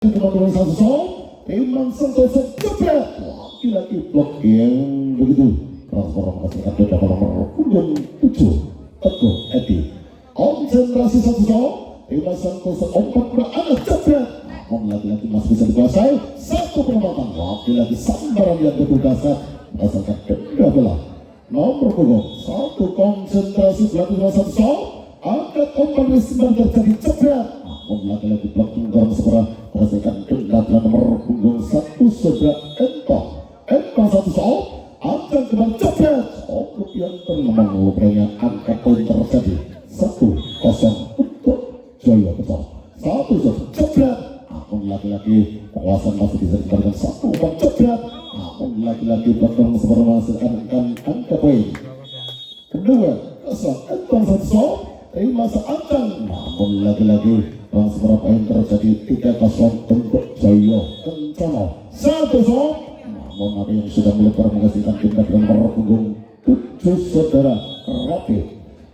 teman-teman satu Imam Santoso jebret lagi-lagi blok yang begitu transform menghasilkan beda nomor punggung 7 Teguh Edi. Konsentrasi satu Imam Santoso 4 berada jebret namun lagi-lagi masih bisa dikuasai satu penempatan lagi-lagi sambaran yang bertugaskan menghasilkan beda bola nomor punggung 1. Konsentrasi berada satu angkat umpan risman terjadi jebret namun lagi-lagi blok tunggang seberang menghasilkan benda nomor punggung 1 Saudara Entong satu akan kembali jebret cukup yang terlemah rupanya angka poin terjadi 1-0 untuk Jaya Betul 1-1 jebret namun lagi-lagi penguasaan masih bisa dikembalikan satu umpan jebret namun lagi-lagi belakang seberang menghasilkan angka poin kedua Entong satu terima seakan namun lagi-lagi seberapa yang terjadi 3-0 untuk Jaya Kencana 1-0 namun apa yang sudah melebar menghasilkan tingkat nomor punggung 7 Saudara Ratu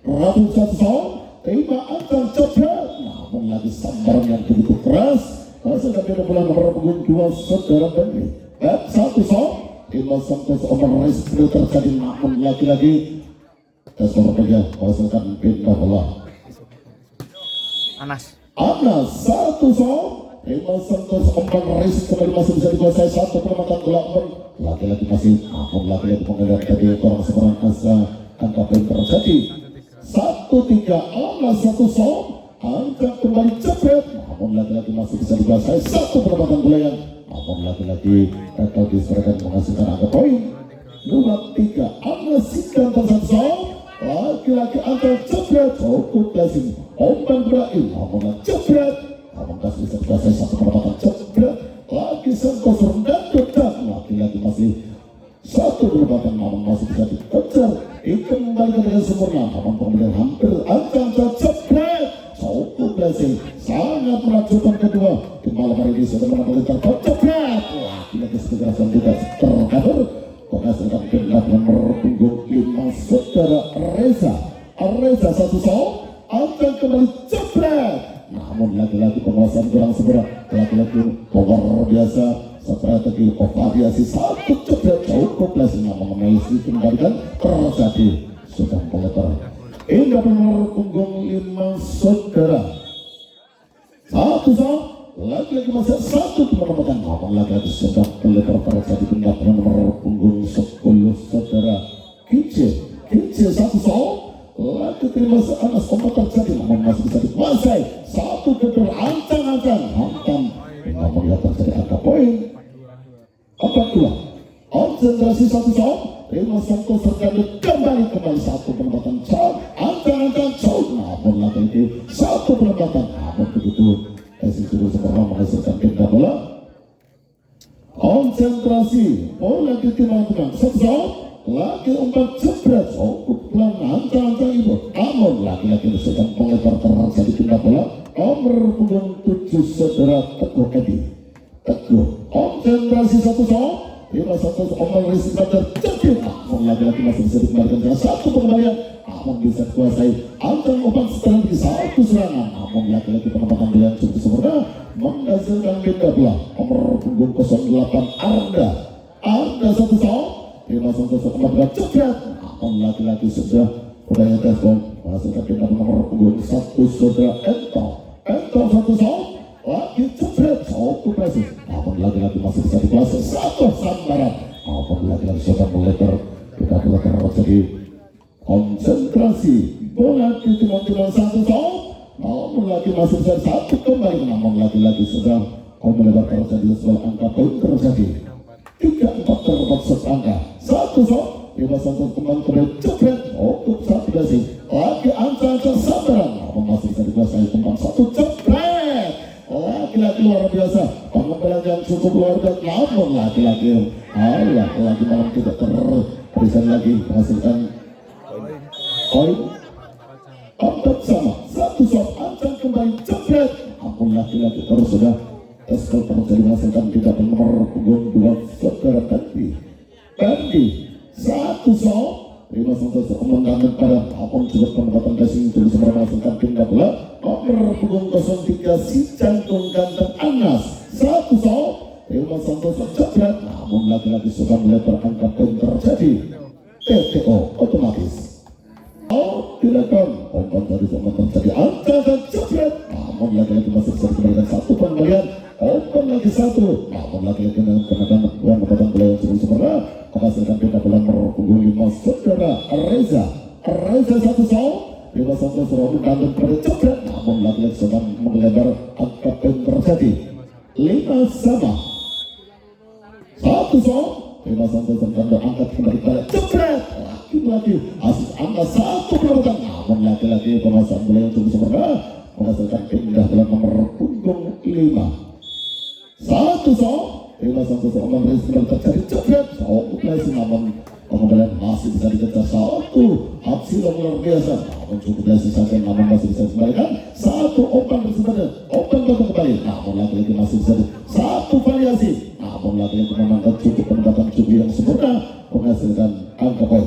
1-0 terima akan jebret namun lagi sambaran yang begitu keras menghasilkan tingkat bola nomor punggung 2 Saudara Benny 1-0 terima Santos Omar Reis belum terjadi namun lagi-lagi skor saja menghasilkan tingkat bola Anas 1-0 Imam Santos Omar Reis kembali masih bisa dikuasai satu penempatan bola lagi-lagi masih namun lagi-lagi pengendalian tadi orang seberang asa angka poin terjadi 1-3 Anas 1-0 angka kembali jebret namun lagi-lagi masih bisa dikuasai satu penempatan bola yang namun lagi-lagi atau diserahkan menghasilkan angka poin 2-3 Anas Sikan 1-0 lagi-lagi angka jebret cukup lazim umpan berakhir namun jebret namun masih bisa dikuasai satu penempatan jebret lagi Santos dan tetap lagi-lagi masih satu penempatan namun masih bisa dikejar dikembalikan dengan sempurna namun kemudian hampir angka jebret cukup lazim sangat menakjubkan kedua di malam hari ini sudah menambahkan jebret lagi-lagi segerasan tidak tercover menghasilkan tingkat nomor punggung 5 Saudara Reza 1-0 akan kembali jebret namun lagi-lagi penguasaan kurang seberat lagi-lagi luar biasa strategi variasi satu jebret cukup lazimnya mengenai dikembalikan terjadi sudah melebar hingga nomor punggung 5 Saudara 1-0 lagi-lagi masih satu penempatan namun lagi-lagi sudah melebar terjadi tingkat nomor punggung 10 Saudara Kice 1-0 lagi terima Anas umpan terjadi namun masih bisa dikuasai satu gedor ancang-ancang hantam namun yang terjadi angka poin 4-2 konsentrasi 1-0 terima Santos terjadi kembali satu penempatan ancang-ancang namun lagi-lagi satu penempatan namun begitu sudah sempurna menghasilkan tingkat bola konsentrasi bola di timang-timang 1-0 lagi umpan jebret cukup pelan ancang-ancang ibu namun lagi-lagi sedang melebar terjadi tingkat bola nomor punggung 7 Saudara Teguh Edi konsentrasi 1-0 Imam Santos Omar Reis terjadi namun lagi-lagi masih bisa dikembalikan dengan satu pengembalian namun bisa dikuasai ancang umpan setelah di satu serangan namun lagi-lagi penempatan bola cukup sempurna menghasilkan tingkat bola nomor punggung 08 Arda 1-0 Imam Santos Omar jebret namun lagi-lagi sudah budaya telepon menghasilkan tingkat nomor punggung 1 Saudara Entong 1-0 lagi jebret cukup presis namun lagi-lagi masih bisa dikuasai satu sambaran namun lagi-lagi sudah melebar kita bola terjadi konsentrasi bola di timang-timang 1-0 namun lagi masih bisa satu kembali namun lagi-lagi sudah melebar terjadi sebuah angka poin terjadi 3-4 terdapat angka 1-0 Imam Santos kembali jebret cukup satu basi lagi ancang-ancang sambaran namun masih bisa dikuasai umpan satu jebret lagi-lagi luar biasa pengembangan yang cukup luar biasa namun lagi-lagi lagi malam tidak terberikan lagi menghasilkan poin 4 sama 1-0 ancang kembali jebret namun lagi-lagi terus sudah skor terjadi menghasilkan tidak nomor punggung 2 Saudara Bandi 1-0 Imam Santos menangkan pada apapun juga penempatan casing untuk bisa menghasilkan tingkat bola nomor punggung 03 si Jantung Ganteng Anas satu sok Ilma Santoso jebret, namun lagi-lagi sudah melebar angka poin terjadi TTO otomatis. Dilakukan umpan dari zaman terjadi angka dan jebret, namun lagi-lagi masih bisa dikembalikan satu pembalian. Umpan lagi satu, namun lagi-lagi dengan kenakan uang kepatan bola yang cukup sempurna menghasilkan pindah bola merpunggung 5 saudara Reza satu sok. Ilma Santoso Robi dan pada jebret, namun lagi-lagi sudah melebar angka poin terjadi 5 sama. Satu sok Ilma Santoso dan angkat kembali balik jebret, lagi asis angka satu perobotan, namun lagi-lagi penguasaan bola yang cukup sempurna menghasilkan pindah bola nomor punggung 5. Satu sok Ilma Santoso kembali terjadi jebret, operasi namun pengembalian masih bisa dikejar satu aksi yang luar biasa, namun cukup berhasil saja, namun masih bisa dikembalikan satu umpan bersebeda, umpan potong kembali, namun lagi-lagi masih bisa satu variasi, namun lagi-lagi menangkan cukup penempatan cukup yang sempurna menghasilkan angka poin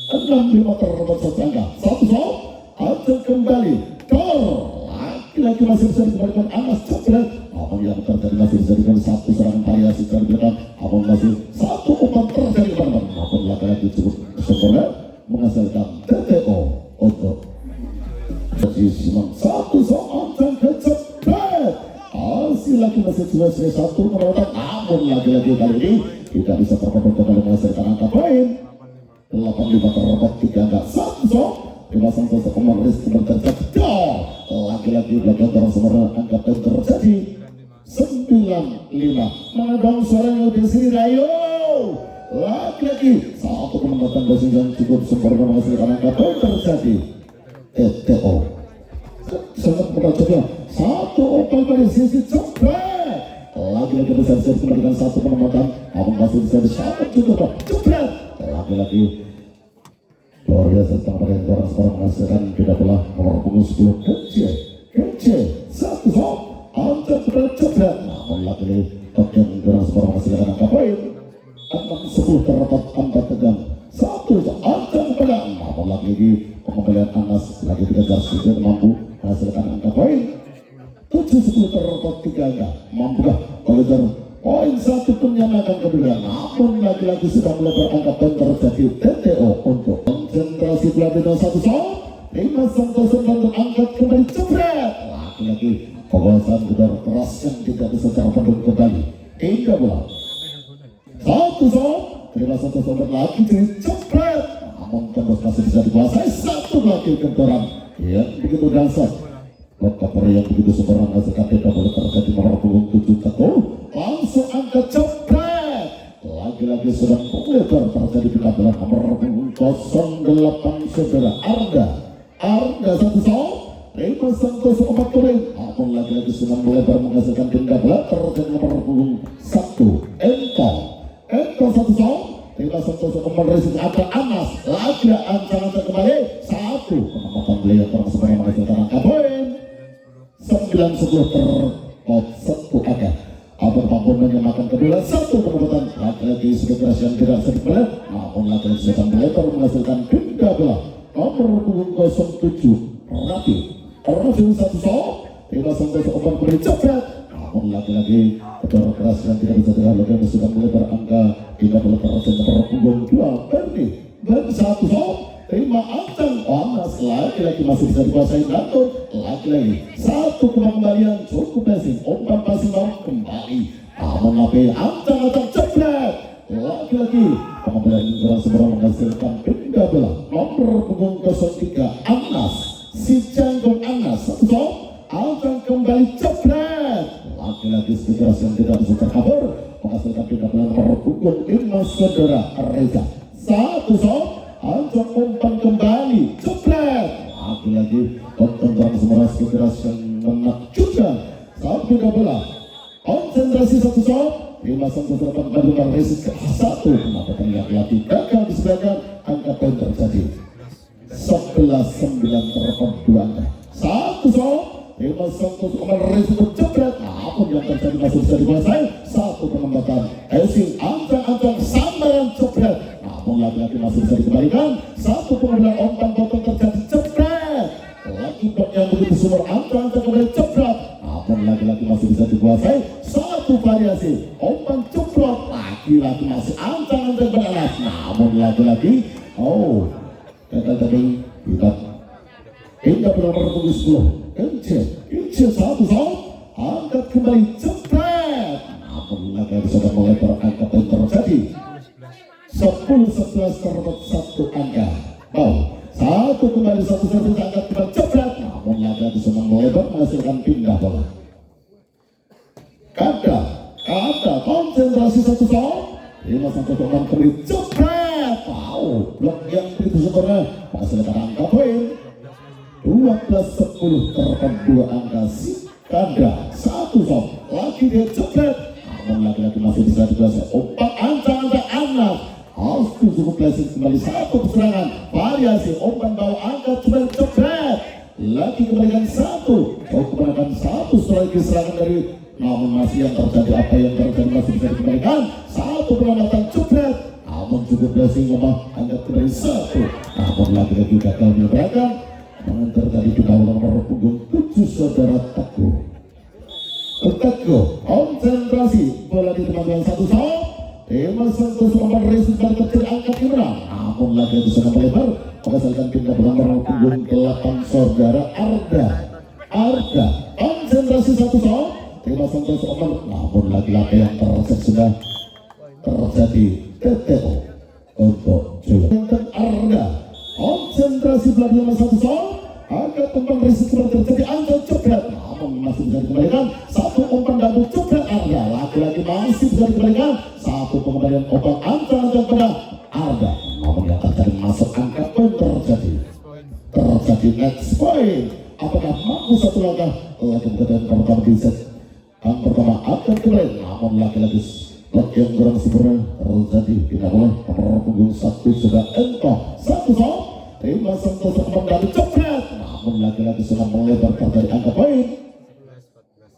6-5 terdapat satu angka. Satu sok Acel kembali Tor lagi-lagi masih bisa dikembalikan Anas jebret, namun yang terjadi masih bisa dikembalikan satu serangan variasi dari belakang, namun masih satu umpan terjadi teman-teman, namun lagi-lagi cukup sempurna menghasilkan TTO untuk jadi Simon satu sok Acel kejebret, hasil lagi masih selesai satu merawat, namun lagi-lagi kali ini tidak bisa terpotong kembali menghasilkan angka poin 8-5 terdapat 3 angka. Satu sok Ilma Santoso kemarin terjadi lagi-lagi belakang terang sempurna angka poin terjadi 9-5. Mana dong suaranya di sini, ayo lagi-lagi satu penempatan besi yang cukup sempurna menghasilkan angka poin terjadi TTO. Sangat beracunnya satu opal dari sisi jebret, lagi-lagi bisa dikembalikan satu penempatan, namun masih bisa disambut juga jebret, lagi-lagi luar biasa tanpa yang orang sekarang menghasilkan tidak bola nomor punggung 10 kece satu sok Anjak jebret, namun lagi-lagi bagian orang sekarang menghasilkan angka poin 6-10 terdapat angka tegang satu sok Anjak pedang, namun lagi-lagi pengembalian Anas lagi dikejar sedikit mampu menghasilkan angka poin 7-10 terdapat 3 angka. Mampukah mengejar poin satu penyamakan kedua, namun lagi-lagi sudah melebar angka poin terjadi TTO untuk konsentrasi pelatih 1 sok Ilma Santoso dan angkat kembali jebret, lagi-lagi penguasaan gedor keras yang tidak bisa terpendam kembali hingga bola 1 sok Ilma Santoso lagi jebret, namun tembus masih bisa dikuasai satu lagi gentoran yang begitu dahsyat. Lokapor yang begitu sempurna menghasilkan tidak boleh terjadi nomor punggung 7 teguh langsung angkat jebret, lagi-lagi sudah melebar terjadi pindah bola nomor punggung 08 saudara Arda satu sok Ilma Santoso 4 poin, namun lagi-lagi sudah melebar menghasilkan pindah bola terjadi nomor punggung 1 Ento satu sok Ilma Santoso kembali resiko ada Anas lagi angka kembali satu penempatan beliau termasuk menghasilkan angka poin 9-10 terkot satu angka. Abang Pampun menyamakan kedua satu penempatan lagi-lagi sekitar yang tidak sedikit berat, namun lagi-lagi sudah melebar menghasilkan pindah bola nomor punggung 07 Rafi satu sok Ilma Santoso umpan kembali jebret, namun lagi-lagi kedor keras yang tidak bisa dilakukan sudah melebar angka tidak boleh terasa nomor punggung 2 Berni dan satu sok Ilma Antang Anas lagi-lagi masih bisa dikuasai Datur, lagi-lagi satu pengembalian cukup basic umpan passing kembali, namun lagi Antang jebret, lagi-lagi pengembalian kurang sempurna menghasilkan pindah bola nomor punggung 03 Anas si Jangkung Anas satu sok Antang kembali jebret, lagi-lagi sekitar yang tidak bisa terkabur menghasilkan pindah bola nomor punggung 5 saudara Reza satu sok Anjak umpan kembali jebret, lagi-lagi konten semua sekitar yang menakjubkan saat pindah bola konsentrasi satu sok Ilma Santoso melakukan resiko satu kenapa lagi gagal disediakan angka poin terjadi 11-9 terdapat 2 angka satu sok Ilma Santoso kembali resiko jebret, namun yang terjadi masih bisa dikuasai satu penempatan Esing Antang sambaran jebret, namun lagi-lagi masih bisa dikembalikan satu pengembalian umpan potong terjadi jebret, lagi yang begitu sumber Antang kembali jebret, namun lagi-lagi masih bisa dikuasai satu variasi umpan ceprot lagi-lagi masih ancang-ancang beralas, namun lagi-lagi gagal tadi kita hingga pada nomor 10 Incil satu sob angkat kembali cepret, namun lagi sudah melebar angka yang terjadi 10-11 terdapat satu angka. Satu kembali satu angkat kembali cepret, namun lagi sudah melebar menghasilkan pindah bola. Kada konsentrasi satu sob 5-6 kembali cepret, blok yang begitu sempurna menghasilkan angka poin 12-10 terdapat dua angka. Kada satu sob lagi dia cepret, namun lagi-lagi masih bisa dikuasai umpan ancang-ancang Anas. Harus cukup klasik kembali satu serangan variasi umpan bawah angka cepret lagi kembalikan satu kembalikan satu strategi serangan dari, namun masih yang terjadi apa yang terjadi masih bisa dikembalikan satu penamatan cepret, namun cukup klasik angkat kembali satu, namun lagi-lagi gagal menyebabkan yang terjadi di bawah nomor punggung 7 saudara Teguh. Konsentrasi bola di teman satu sob Dewa Santos nomor resi balik kecil angkat Imran, namun lagi bisa melebar menghasilkan pindah nomor punggung 8 saudara Arda. Konsentrasi satu sob Dewa Santos nomor, namun lagi-lagi yang terset sudah terjadi TTO untuk Jawa dan Arda. Konsentrasi bola di satu sob agak umpan risiko terjadi angka cepret, namun masih bisa dikembalikan satu umpan double cepret Arda, lagi-lagi masih bisa dikembalikan satu pengembalian umpan ancang-ancang pada Arda, namun yang terjadi masuk angka poin terjadi next point. Apakah mampu satu langkah lagi berkaitan pertama di set yang pertama akan kembali, namun lagi-lagi blok yang kurang sempurna terjadi tidak boleh nomor punggung 1 sudah entah satu sob Dewa Santos kembali cepret, namun lagi-lagi sudah melebar dari angka poin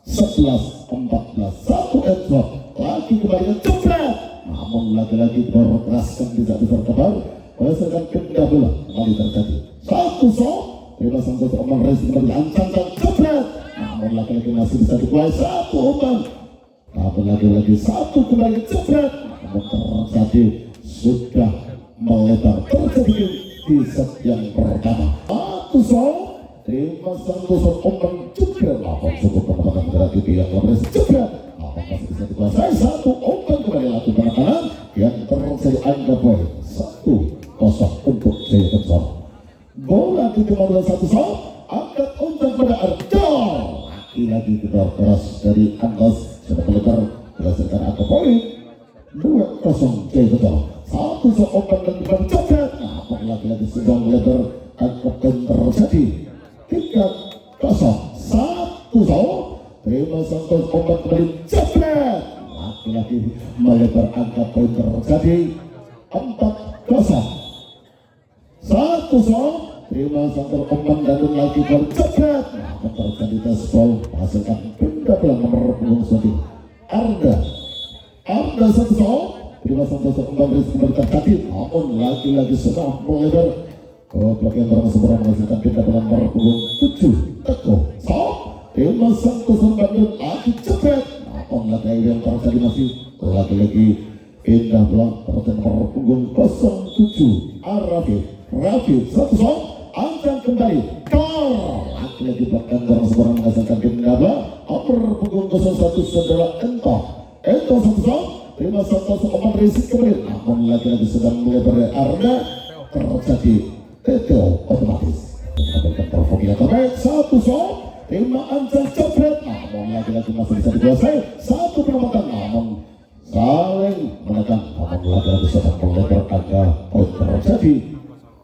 11-14 satu entah lagi kembali cepret, namun lagi-lagi berkeraskan tidak bisa terkabar berdasarkan pindah bola kembali terjadi satu sob Dewa Santos kembali ancang-ancang cepret, namun lagi-lagi masih bisa dikuasai satu umpan, namun lagi-lagi satu kembali cepret, namun terjadi sudah melebar terjadi di set yang pertama satu sob Dewa Santos umpan cepret, namun cukup penempatan berarti yang lebih cepret, namun masih bisa dikuasai satu umpan kembali lagi penekanan yang terjadi angka poin 1-0 untuk Jaya Kencor. Bola di kembali satu sob angkat umpan pada Arda, lagi-lagi kita keras dari Angkas sudah melebar berdasarkan angka poin 2-0 Jaya Kencor. Satu sob umpan dan kembali cepret, namun lagi-lagi sudah melebar angka poin terjadi 3-0 satu sob Dewa Santos umpan kembali cepret, lagi-lagi melebar angka poin terjadi 4-0 satu sob Dewa Santos umpan dan lagi kembali cepret, namun terjadi tes ball menghasilkan pindah bola nomor punggung 1 Arda satu sob Dewa Santos umpan kembali terjadi, namun lagi-lagi sudah melebar blok yang kurang sempurna menghasilkan pindah bola nomor punggung 7 Teguh sob Dewa Santos umpan lagi cepret, namun lagi yang terjadi masih lagi-lagi pindah bola terjadi nomor punggung 07 Rafif satu sob angkat kembali lagi-lagi belakang kurang sempurna menghasilkan pindah bola nomor punggung 01 saudara Ento satu sob Dewa Santos umpan risik kembali, namun lagi-lagi sedang melebar Arda terjadi TTO otomatis mengabaikan perform yang terbaik satu sob Dewa ancang cepret, namun lagi-lagi masih bisa dikuasai satu penempatan, namun saling menekan, namun lagi-lagi sedang melebar angka poin terjadi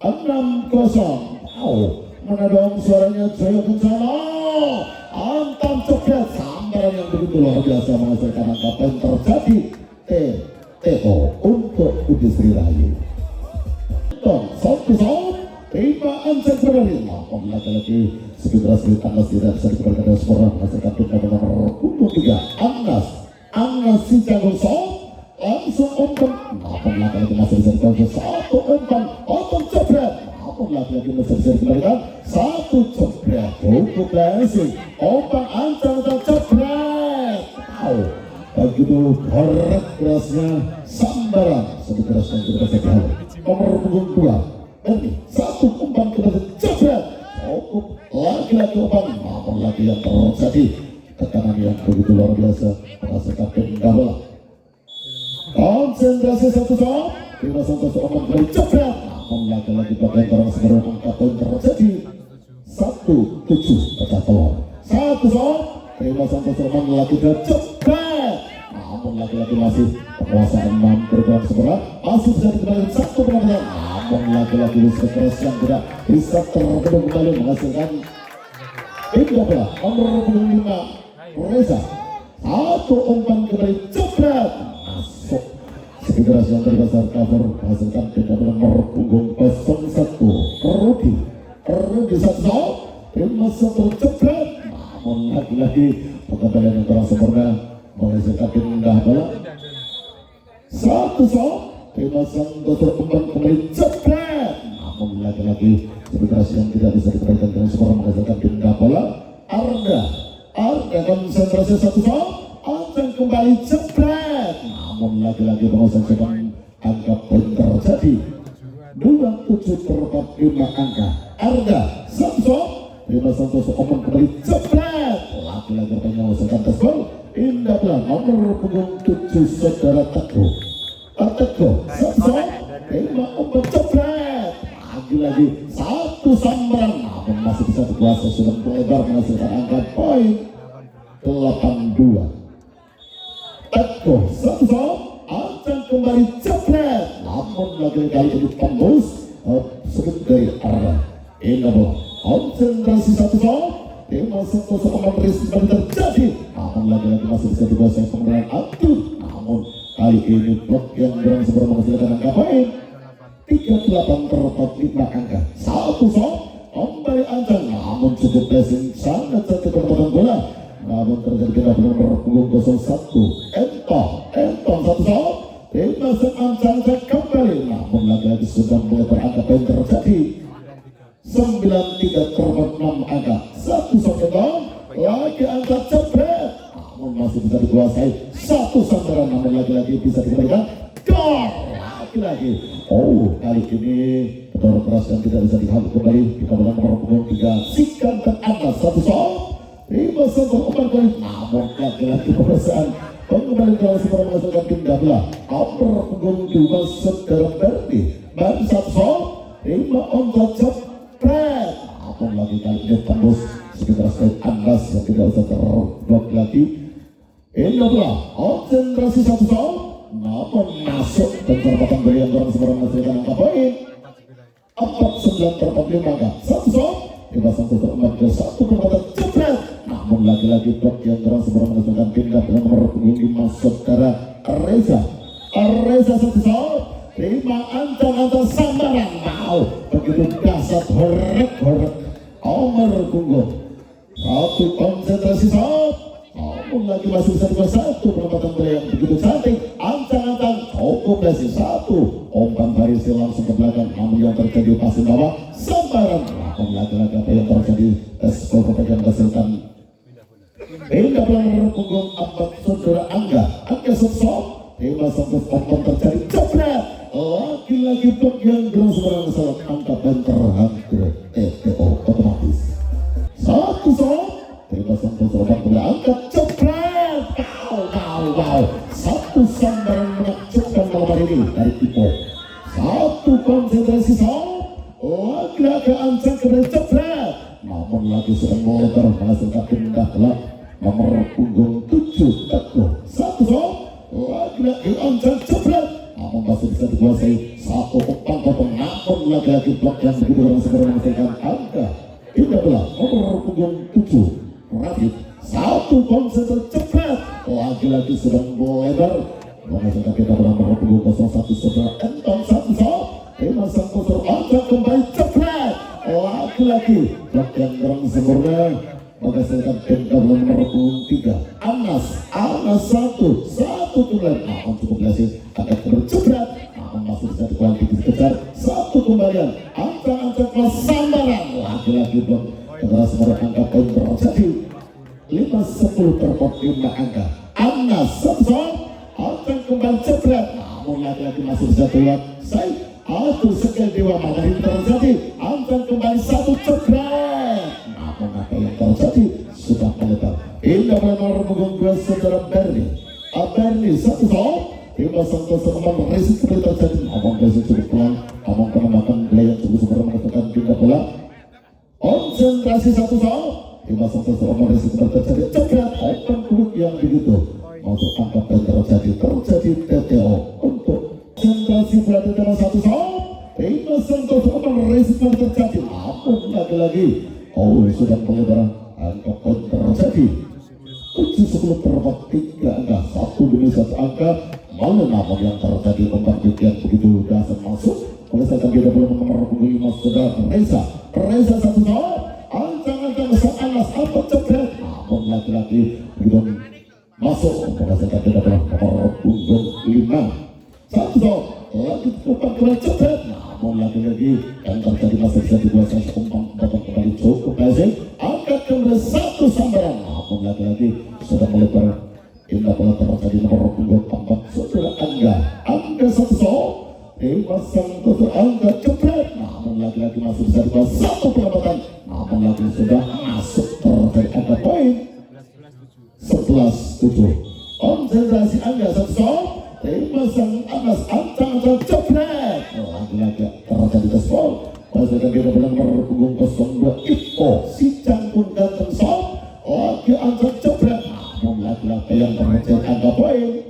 6-0. Mana dong suaranya Jaya Kencana, antam cepret sambaran yang begitu luar biasa menghasilkan angka poin terjadi TTO untuk Budi Sri Rahayu. Satu sob Dewa ancang kembali, namun lagi-lagi segera sedikit Anggas tidak bisa dikembalikan dari skor menghasilkan pindah nomor punggung 3 Anggas si jago sob langsung umpan, namun lagi-lagi masih bisa dikembalikan satu umpan cepret, namun lagi-lagi masih bisa dikembalikan satu cepret cukup basic umpan ancang cepret, begitu horek kerasnya sambaran satu keras yang kita sekali nomor punggung 2 ini satu umpan kepada jebret cukup lagi-lagi umpan namun lagi yang terjadi tekanan yang begitu luar biasa menghasilkan pindah bola konsentrasi satu shot Bima Santoso umpan kepada jebret namun lagi-lagi bagian orang sekarang angka poin terjadi 1-7 pecah telur satu shot Bima Santoso umpan lagi ke jebret namun lagi-lagi masih penguasaan bergerak seberat masih bisa dikembalikan satu penampilan namun lagi-lagi Wisnu Keras yang tidak bisa terbendung kembali menghasilkan tiga bola nomor 25 Reza satu umpan kembali jebret masuk sekitar yang terbesar cover menghasilkan tiga bola nomor punggung 01 Rudi satu Bima Santoso jebret namun lagi-lagi pengembalian yang kurang sempurna menghasilkan pindah bola satu shot Bima Santoso umpan kembali jebret namun lagi-lagi sebekas yang tidak bisa dikembalikan dengan skor menghasilkan pindah bola Arda konsentrasi satu shot Arda kembali jebret namun lagi-lagi menghasilkan angka poin terjadi 27 per 45 angka Arda satu shot Bima Santoso umpan kembali jebret lagi-lagi menghasilkan gol indah bola nomor punggung 7 saudara Teguh satu Bima umpan jebret lagi-lagi satu sambaran namun masih bisa dikuasai sudah melebar menghasilkan angka poin 8-2 Teguh satu shot akan kembali jebret namun lagi-lagi ini tembus sedikit dari arah indah bola konsentrasi satu shot Bima Santoso umpan risiko terjadi namun lagi-lagi masih bisa dikuasai pengenalan Abdul namun kali ini blok yang berang sebelum menghasilkan angka poin 38 per 45 angka satu shot kembali Ancang namun cukup blessing sangat cantik penempatan bola namun terjadi pindah nomor punggung 01 Entong satu shot Bima Ancang kembali namun lagi-lagi sudah mulai berangka poin terjadi 93 per 6 angka satu shot Entong lagi angka jebret namun masih bisa dikuasai satu sambaran namun lagi-lagi bisa dikembalikan gol lagi-lagi kali ini kedor keras yang tidak bisa dihalau kembali di kawasan nomor punggung 3 Sikan dan angka satu shot Bima Santoso umpan kali namun lagi-lagi pemeriksaan kembali ke seberang menghasilkan pindah bola nomor punggung 2 saudara Berdi baru satu shot Bima umpan jebret namun lagi kali ini tembus sekitar sekali angkas yang tidak usah terblok lagi indah bola konsentrasi satu shot namun masuk dan terpotong dari yang kurang seberang menghasilkan angka poin 49 per 45 angka satu shot Bima Santoso umpan ke satu perempatan jebret namun lagi-lagi blok yang kurang seberang menghasilkan pindah dengan nomor punggung 5 saudara Reza satu shot Bima Ancang sambaran begitu dasar horek nomor punggung satu konsentrasi shot namun lagi masih bisa dua satu penempatan bola yang begitu cantik Ancang cukup blessing satu umpan Farisi langsung ke belakang namun yang terjadi pasti bawah sambaran namun lagi-lagi apa yang terjadi skor yang menghasilkan pindah bola nomor punggung 4 saudara Angga sesok Bima Santoso umpan terjadi jebret lagi-lagi blok yang gerang seberang salah angka dan terhampir otomatis satu shot Bima Santoso umpan bola angkat jebret satu sambaran menakjubkan malam hari ini dari Ipo satu konsentrasi shot lagi-lagi Ancang kembali jebret namun lagi sedang melebar menghasilkan pindah bola nomor punggung 7 Teguh satu shot lagi-lagi Ancang jebret namun masih bisa dikuasai satu umpan potong namun lagi-lagi blok yang begitu orang segera menghasilkan angka pindah bola nomor punggung 7 Radit satu konsentrasi jebret lagi-lagi sedang melebar menghasilkan pindah bola nomor punggung 01 saudara Entong satu shot Bima Santoso Ancang kembali jebret lagi-lagi blok yang kurang sempurna menghasilkan pindah bola nomor punggung 3 Anas satu tulen namun cukup blessing akan berjebret namun masih bisa dikejar satu kembalian Ancang kelas sambaran lagi-lagi blok keras mereka angka poin terjadi 5-10 per 45 angka Anas satu akan kembali jebret, namun lagi-lagi masih bisa keluar saya atau sekali dewa mana ini terjadi akan kembali satu jebret, namun apa yang terjadi sudah melebar. Indah nomor punggung 2 saudara Berni satu Bima Santoso kembali resik seperti terjadi, namun besok cukup pelan, namun penembatan belayar cukup super mengatakan pindah bola konsentrasi satu Bima Santoso kembali resik seperti terjadi, jebret open quick yang begitu masuk angka dan terjadi TTO untuk konsentrasi berada dalam satu Bima Santoso kembali resik seperti terjadi, namun lagi-lagi sudah melebar angka dan terjadi 7-10 terdapat 3 angka 1 demi 1 angka malah namun yang terjadi pembangkit begitu dasar masuk oleh saya tidak boleh nomor punggung 5 saudara Reza satu ancang-ancang sang Anas apa jebret, namun laki-laki begitu masuk oleh saya tidak boleh nomor punggung 5 satu lagi umpan kembali jebret, namun lagi-lagi yang terjadi masih bisa dikuasai umpan dapat kembali cukup baik angkat kembali satu sambaran, namun lagi-lagi sudah melebar. Indah bola terjadi nomor punggung 4 saudara Angga satu Bima Santoso Angga jebret, namun lagi-lagi masih bisa dikuasai satu penempatan, namun lagi sudah masuk terjadi angka poin 11-7 konsentrasi Angga satu Bima Santoso Anas ancang-ancang jebret, lagi-lagi terjadi gol masih akan kita bilang nomor punggung 02 Iko si Cangkun ganteng lagi ancang jebret, namun laki-laki yang terjadi angka poin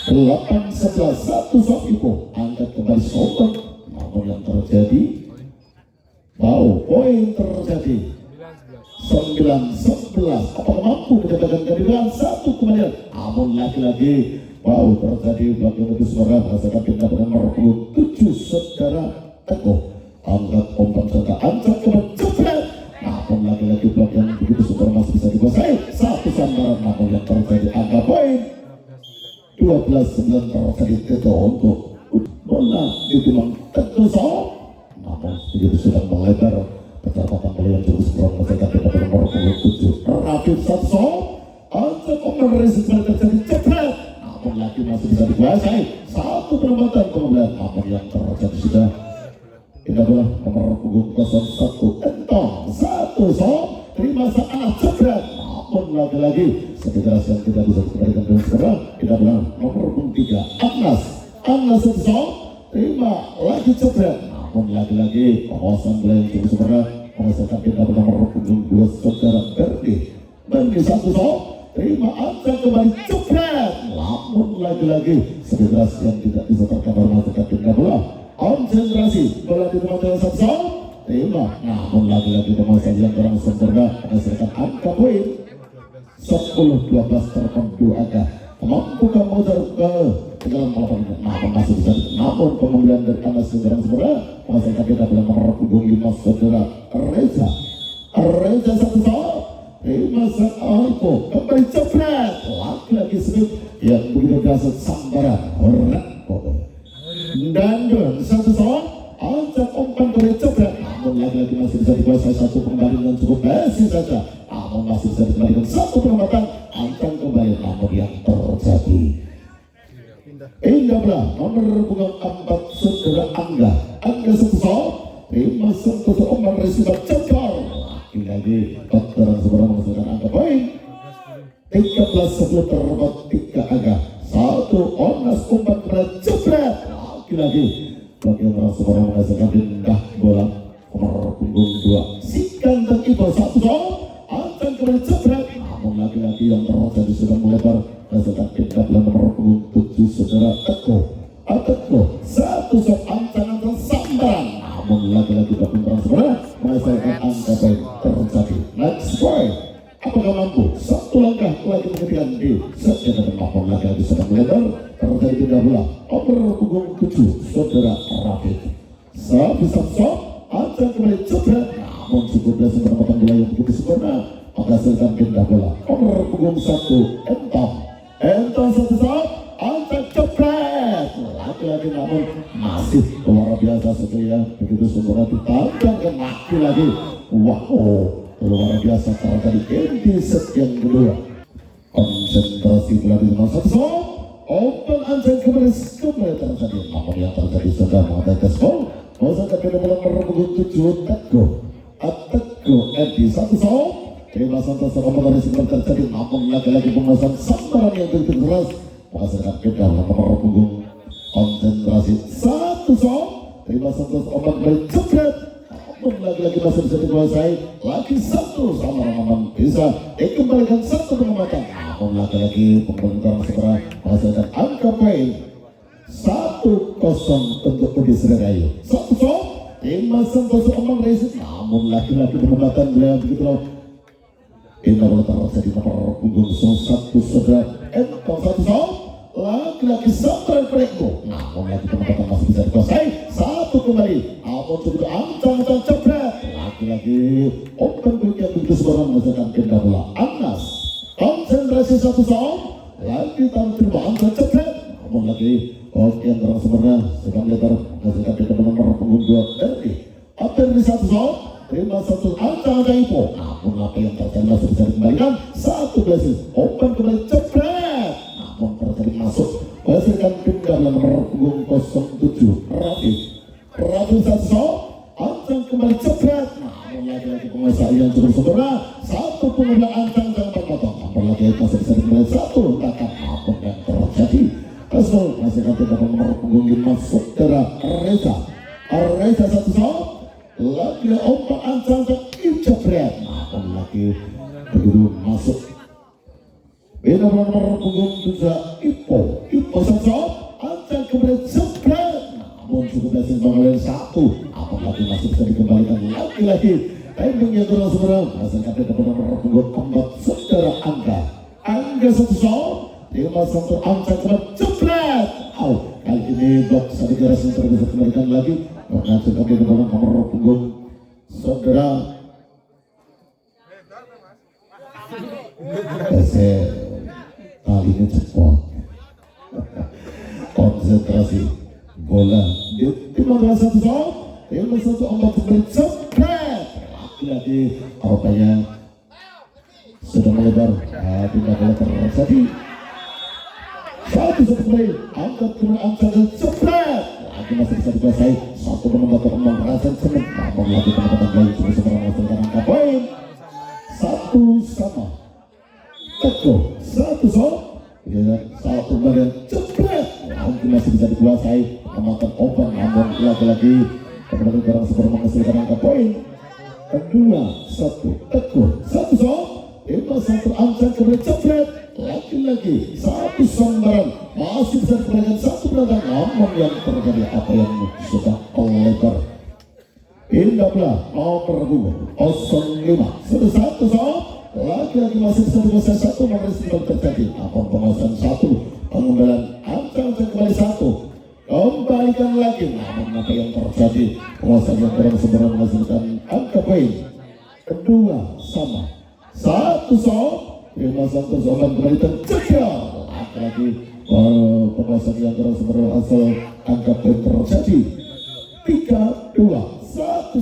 8-11 satu Ibu angkat kembali sobat, namun yang terjadi poin terjadi 9-11 apakah mampu menjadikan keadilan satu kemudian, namun laki-laki terjadi bagian itu suara merasakan pindah dengan nomor 7 saudara Teguh angkat umpan serta angkat kembali jebret, namun laki-laki bagian begitu super masih bisa dikuasai satu sambaran, namun yang terjadi angka poin 12-9 terjadi itu untuk bola ditimang Teguh namun begitu sudah melebar percakapan beliau cukup super merasakan pindah dengan nomor 7 Rafif satu angkat umpan resik terjadi jebret, namun lagi masih bisa dikuasai satu penempatan kemudian, namun yang terjadi sudah ini adalah nomor punggung 01 Entong satu terima saat jebret, namun lagi-lagi sekitar yang tidak bisa dikembalikan dengan segera kita bilang nomor punggung 3 Anas satu terima lagi jebret, namun lagi-lagi penguasaan belayar cukup segera mengesahkan kita nomor punggung 2 saudara Berni satu terima angkat kembali jebret, namun lagi-lagi sekitar yang tidak bisa terkabar masukkan kita bola konsentrasi bola di tempat yang satu terima, namun lagi-lagi pemasan yang kurang sempurna menghasilkan angka poin 10-12 terpendu angka mampu kamu ke dalam lapangan, namun masih bisa namun pengambilan dari Anas yang kurang sempurna menghasilkan kita dalam nomor punggung 5 saudara Reza satu terima Alpo kembali jebret, lagi-lagi sedikit yang begitu dasar sambaran Dandun satu angkat umpan kembali jebret, namun lagi-lagi masih bisa dikuasai satu kembali dengan cukup besi saja, namun masih bisa dikembalikan satu penempatan angkat kembali, namun yang terjadi Indah bola nomor punggung 4 saudara Angga satu Bima Santoso umpan resik jebret, lagi kotoran sebenarnya menghasilkan angka poin 13-10 terdapat 3 angka satu Onas umpan kembali jebret, lagi bagian orang sebenarnya menghasilkan pindah bola nomor punggung 2 si ganteng Iqbal satu akan kembali jebret, namun lagi-lagi yang terjadi sudah melebar menghasilkan pindah bola nomor punggung 7 saudara Teguh satu ancang-ancang sambaran, namun lagi-lagi bagian orang sebenarnya menghasilkan angka poin terjadi next point, apakah mampu satu langkah lagi mengetikkan di sejajar namun lagi-lagi sudah melebar terjadi pindah bola nomor punggung 7 saudara Rafif bisa ancang kembali jebret, namun cukup berhasil menempatkan bola yang begitu sempurna menghasilkan pindah bola nomor punggung 1 Entong satu ancang jebret, lagi-lagi namun masih luar biasa sebenarnya begitu sempurna ditantangkan lagi-lagi luar biasa terjadi di set yang kedua konsentrasi pelatih nomor 1 open anjing kembali terjadi namun yang terjadi sudah mengatas gol masa kedua dalam merebut 7 Teguh Edi 1 terima santai seorang dari sebelah terjadi namun lagi-lagi penguasaan sambaran yang begitu keras menghasilkan kedal nomor punggung konsentrasi 1 terima santai ombak dari jebret namun lagi-lagi masih bisa dikuasai lagi 1 sama namun bisa dikembalikan 1 pengamatan namun lagi-lagi pembentukan segera menghasilkan angka poin 1-0 untuk Budi Sriayu 1-0 Tema Santoso Omang Resit namun laki-laki penempatan beliau begitu loh ini bola terjadi nomor punggung 1 saudara Entong 1 laki-laki Sandra Preko namun lagi penempatan masih bisa dikuasai 1 kembali namun begitu ancang-ancang cepret laki-laki open quick yang begitu sebarang menghasilkan pindah bola Anas konsentrasi 1 lagi taruh terima ancang cepret namun lagi oke yang terang sebenarnya sedang lebar menghasilkan pindah nomor punggung 2 Derby Derby 1 terima 1 ancang-ancang Ipo namun apa yang terjadi masih bisa dikembalikan 1 Blessing open kembali cepret namun terjadi masuk menghasilkan pindah nomor punggung 07 Rafi 1 ancang kembali cepret namun lagi-lagi penguasa yang cukup sempurna 1 penguasa ancang jangan terpotong namun lagi masih bisa dikembali 1 takkan namun yang terjadi Kasih masih nanti dapat nomor punggung 5 saudara Reza 1 lagi ombak ancang cepret namun lagi begitu masuk beda nomor punggung 7 Ipo 1 ancang kembali cepret namun cukup berhasil mengalir 1 namun lagi masih bisa dikembalikan lagi timing yang kurang sempurna masih nanti dapat nomor punggung 4 saudara Angga 1 Tema satu ancang kembali cepret kali ini blok satu garis yang bisa kembalikan lagi menghasilkan di dalam nomor punggung saudara kali ini cepat konsentrasi bola di Tema 1 ombak kembali cepret lagi rupanya sudah melebar pindah bola terjadi 1 kembali angkat kembali ancang dan cepret lagi masih bisa dikuasai 1 penempatan Omang Rasen Semen namun lagi penempatan lain juga segera menghasilkan angka poin 1 sama Teguh 1 1 kembali cepret lagi masih bisa dikuasai penempatan Omang namun lagi-lagi penempatan barang segera menghasilkan angka poin 2-1 Teguh 1 1 ancang kembali cepret lagi-lagi 1 sambaran masih bisa dikembalikan 1 belakang namun yang terjadi apa yang sudah lebar indah bola nomor 05 sudah 1 lagi-lagi masih bisa dikuasai 1 nomor sudah terjadi apa penguasaan 1 pengembalian ancang kembali 1 kembalikan lagi namun apa yang terjadi penguasaan yang kurang sempurna menghasilkan angka poin 2 sama 1 Terima Santos akan kembali tercegal lagi penguasaan yang terus berhasil angkat dan terjadi 3-2 1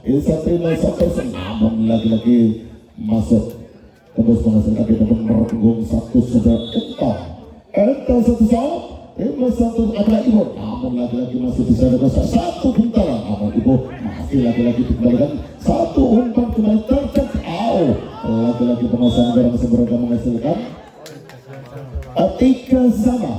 bisa Terima Santos namun lagi-lagi masuk terus menghasilkan di depan nomor punggung 1 sudah Entong 1 Terima Santos adalah Ibu namun lagi-lagi masih bisa ada 1 putaran namun Ibu masih lagi-lagi dikembalikan 1 umpan kembali terjadi lagi-lagi penguasaan barang seberagam menghasilkan 3 sama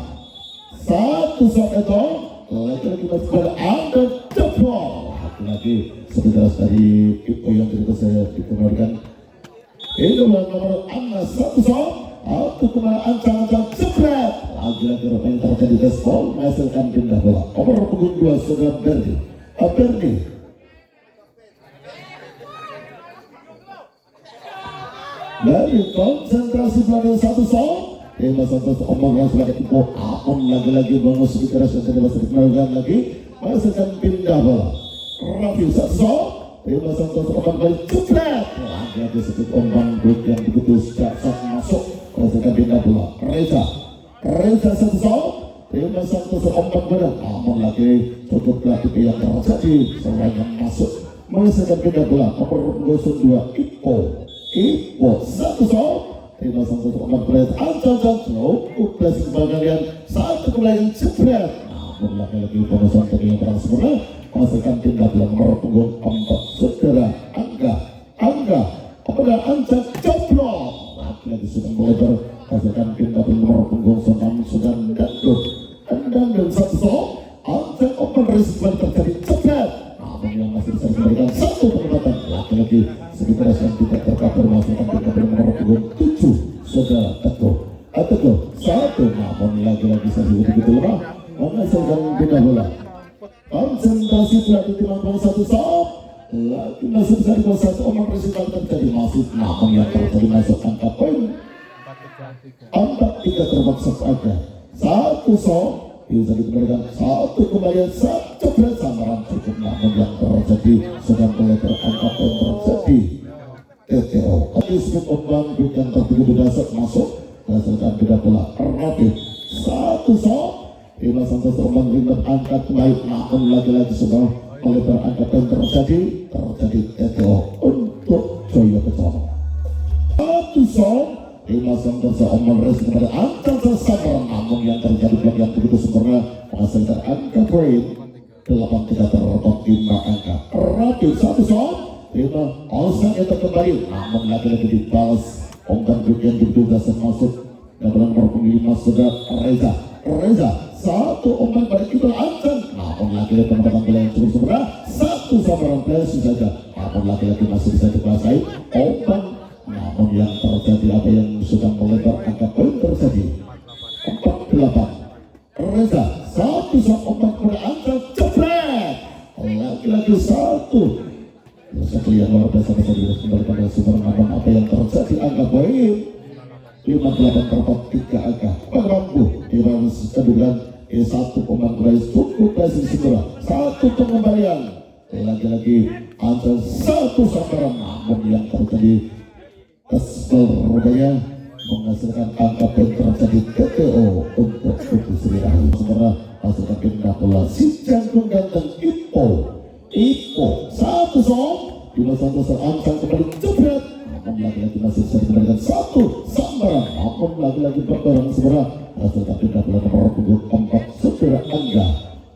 1 itu lagi-lagi masih pada Anda jebol lagi sebentar dari Ipo yang cerita saya dikeluarkan itu nomor Anas 1 kembali ancang-ancang cepret lagi-lagi rupanya terjadi respon menghasilkan pindah bola nomor punggung 2 sudah Berni dari konsentrasi pada 1 Tema Santos Omang yang sebagai Ipo namun lagi-lagi bangus di keras yang sudah dikembalikan lagi menghasilkan pindah bola Rafi 1 Tema Santos Omang kembali cepret lagi-lagi sedikit ombang break yang begitu saat masuk menghasilkan pindah bola Reza 1 Tema Santos Omang bola namun lagi cukup lagi yang terjadi serangan masuk menghasilkan pindah bola nomor 2 Ipo 1 Terima sang satu umpan berat Ancan cukup blessing kembalian satu kembali jebret. Namun lagi-lagi pemesan tadi yang berang sempurna menghasilkan tindak yang nomor punggung 4 saudara Angga apakah Ancan joplok lagi-lagi sudah melebar menghasilkan tindak yang nomor punggung 6 sudah dan satu sok Ancan open race kembali terjadi jebret. Namun yang masih bisa dikembalikan satu penempatan lagi-lagi sekitar yang tidak tercover menghasilkan tindak yang nomor punggung 7 saudara Teguh satu. Namun lagi-lagi saya begitu lemah menghasilkan tindak bola. Konsentrasi telah ditimang satu sok lagi masih bisa dibawah satu omong resiko terjadi masuk. Namun yang terjadi masuk angka poin 4-3 terpaksa saja satu sok bisa dikembalikan satu kembalian satu berat samaran cukup. Namun yang terjadi sedang mulai terangkat poin terjadi TTO tapi sebut ombang bukan tertinggi dasar masuk menghasilkan tidak bola relatif satu sok lima sampai terombang ringan angkat naik. Namun lagi-lagi sudah melebar angkat yang terjadi TTO untuk Joyo Kecamatan satu sok lima sampai seombang res kepada angkat tersabar. Namun yang terjadi blok yang begitu sempurna menghasilkan angka poin 8-3 terdapat 5 angka relatif satu sok lima Olsen yang terkembali. Namun lagi-lagi dibalas umpan yang diduga masuk dalam nomor 5 sudah Reza satu umpan pada kita Ancan. Namun lagi-lagi penempatan bola yang cukup sempurna satu samaran blessing saja. Namun lagi-lagi masih bisa dikuasai umpan. Namun yang terjadi apa yang sudah melebar angka poin terjadi 4-8 Reza satu umpan pada Ancan jebret lagi-lagi satu satu yang luar biasa bisa dikembalikan dari super. Namun apa yang terjadi angka poin 5-8 terdapat 3 angka mampu Iran kedudukan satu pemain berais cukup berhasil segera satu pengembalian lagi-lagi Ancan satu samaran. Namun yang terjadi keseluruhannya menghasilkan angka poin terjadi TTO untuk Sri Rahayu sementara hasilkan pindah bola si Jangkung ganteng Ipo satu sok Bima Santosa Ancan kembali jebret. Namun lagi-lagi masih bisa dikembalikan satu samaran. Namun lagi-lagi berbarang segera hasilkan pindah bola nomor punggung 4 saudara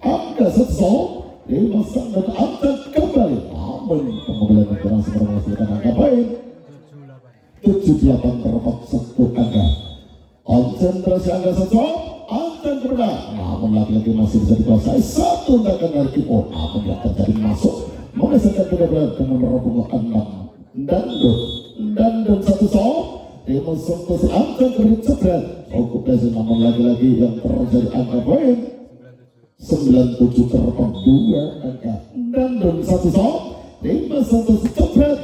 Angga satu Bima Santosa Ancan kembali. Namun pengembalian yang kurang segera menghasilkan angka poin 7-8 terdapat 1 angka konsentrasi Angga satu Ancan kembali. Namun lagi-lagi masih bisa dikuasai satu tendangan dari Ipo. Namun yang terjadi masuk menghasilkan benar-benar dengan nomor punggung 6 dan satu sok Demonstrasi si Ancan kembali jebret cukup berhasil. Namun lagi-lagi yang terjadi angka poin 97 terdapat 2 angka dan satu sok Demonstrasi jebret.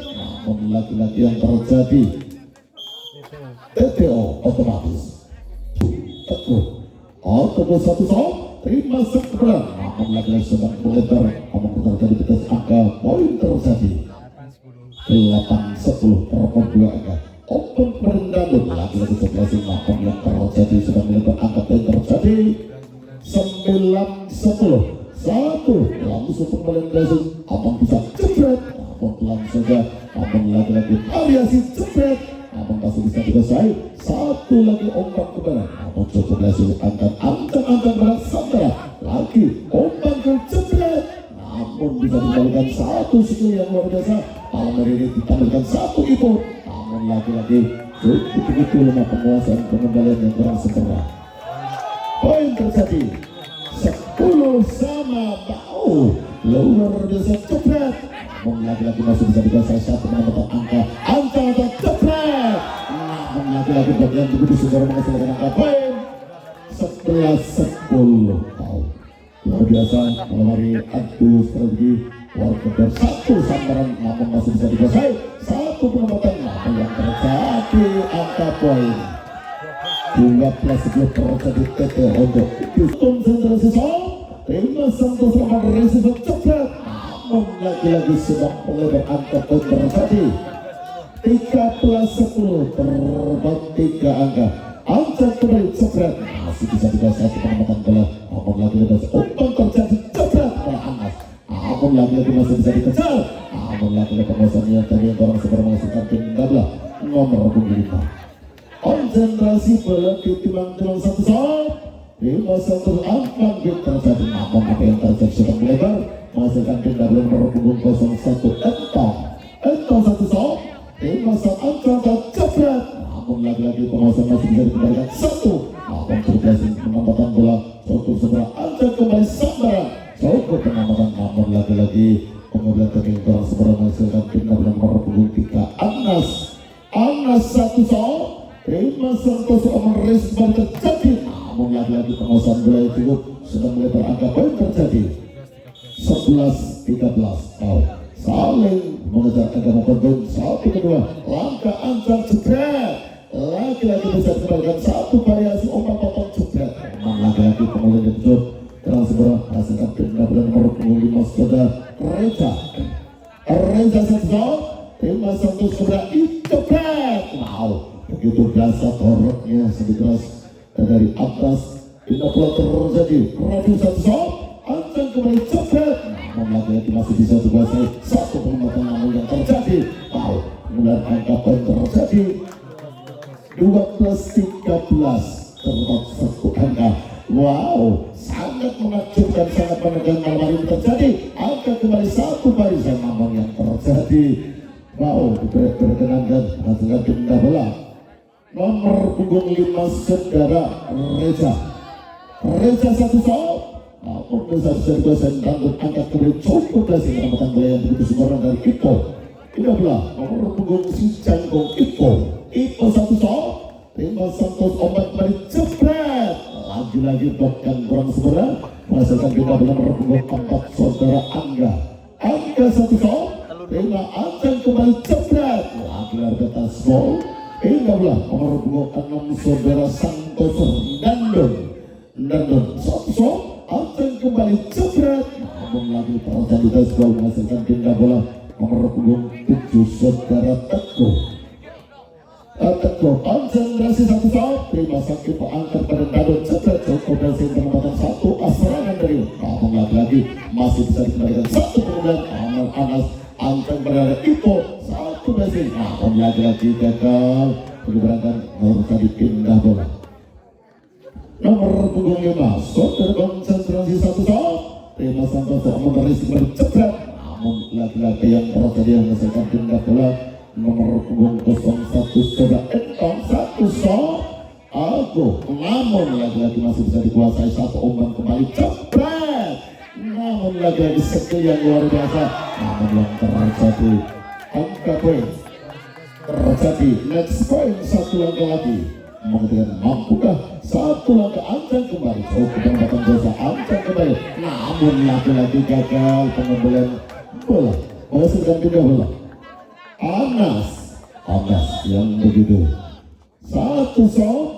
Namun lagi-lagi yang terjadi TTO otomatis Teguh satu sok terima sekeberan. Namun lagi-lagi sedang melebar. Namun terjadi betas angka poin terjadi 8-10 terdapat 2 angka open perendam lagi-lagi sebelah. Namun yang terjadi sedang melebar angka poin terjadi 9-10 satu langsung pembelian blessing abang bisa jebret. Namun pelan saja. Namun lagi-lagi variasi jebret. Namun masih bisa dikuasai satu lagi umpan ke barat. Namun cukup blessing angkat berat saudara lagi umpan ke jebret. Namun bisa dikembalikan satu skill yang luar biasa. Malam hari ini ditampilkan satu Ipo. Namun lagi-lagi begitu lemah penguasaan pengembalian yang kurang sempurna. Poin terjadi 10 sama bau luar biasa jebret. Namun lagi-lagi masih bisa dikuasai satu menambahkan angka jebret. Namun lagi-lagi bagian begitu segera menghasilkan angka poin 11-10 bau luar biasa. Malam hari adu strategi warga satu sambaran. Namun masih bisa dikuasai satu penambahkan. Namun yang terjadi angka poin 12 terjadi TT untuk konsentrasi sok Bima Santosa resiko jebret. Namun lagi-lagi sedang melebar angka poin terjadi 13-10 terdapat 3 angka Ancan kembali jebret. Masih bisa dikuasai penambahkan bola. Namun lagi-lagi umpan terjadi jebret oleh Anas. Namun lagi-lagi masih bisa dikejar. Namun lagi-lagi penguasanya tadi yang orang segera menghasilkan tim bola nomor 5 konsentrasi bola ditimbang-timbang satu shot. Lima satu angkat terjadi, namun apa yang terjadi sedang melebar menghasilkan tindakan nomor punggung 01 entong satu shot. Lima shot angkat jebret, namun lagi-lagi penguasaan masih bisa dikembalikan satu. Namun berhasil menambahkan bola cukup sebelah angkat kembali sambaran cukup penambahkan, namun lagi-lagi pengambilan teknik kurang sebelah menghasilkan tindakan nomor punggung 3 Anas satu shot. Lima Santos Omaris baru terjadi, namun lagi-lagi penguasaan bola yang cukup sedang melebar angka poin terjadi 11-13. Saling mengejar angka poin satu kedua, langkah antar jebret, lagi-lagi bisa dikembalikan satu variasi umpan potong jebret, namun lagi-lagi pengulangan yang cukup terang segera hasilkan tindakan nomor punggung 5 saudara Reza satu. Lima Santos segera jebret, begitu dasar toroknya sedikit keras dari atas. Tidak pula terjadi radio satu shot, ancang kembali jebret, namun lagi-lagi masih bisa dikuasai satu penempatan, namun yang terjadi kemudian angka poin terjadi 12-13 terdapat satu angka. Sangat menakjubkan, sangat menegangkan malam hari ini terjadi angka kembali satu barisan, namun yang terjadi berkenankan menghasilkan tindak bola nomor punggung 5 saudara Reza satu shot, namun bisa dikuasai dan angkat kembali cukup dari penempatan bola yang begitu sempurna dari Ipo. Tidak bola nomor punggung si Jangkong Ipo satu shot. Lima Santos obat kembali jebret, lagi-lagi blok yang kurang sempurna menghasilkan tindak bola nomor punggung 4 saudara Angga satu shot. Lima ancang kembali jebret, lagi-lagi ke atas ball. Indah bola nomor punggung 6 saudara Santos Dandon satu shot, ancang kembali jebret, namun lagi terjadi gasball menghasilkan tindak bola nomor punggung 7 saudara Teguh konsentrasi satu shot. Terima sakit angkat pada Dandon jebret, cukup dari penempatan satu serangan dari, namun lagi-lagi masih bisa dikembalikan satu. Kemudian Anas ancang berada Ipo satu besi, namun lagi-lagi gagal menyeberangkan nomor tadi pindah bola nomor punggung 5 saudara konsentrasi satu shot. Lima Santos meneris kembali jebret, namun lagi-lagi yang terjadi menghasilkan pindah bola nomor punggung 01 saudara Entong satu shot. Namun lagi-lagi masih bisa dikuasai satu umpan kembali jebret, namun lagi-lagi skill yang luar biasa, namun yang terjadi angka poin terjadi next point satu langkah lagi mengatakan mampukah satu langkah ancang kembali penempatan dosa ancang kembali, namun lagi-lagi gagal pengambilan bola menghasilkan pindah bola Anas yang begitu satu shot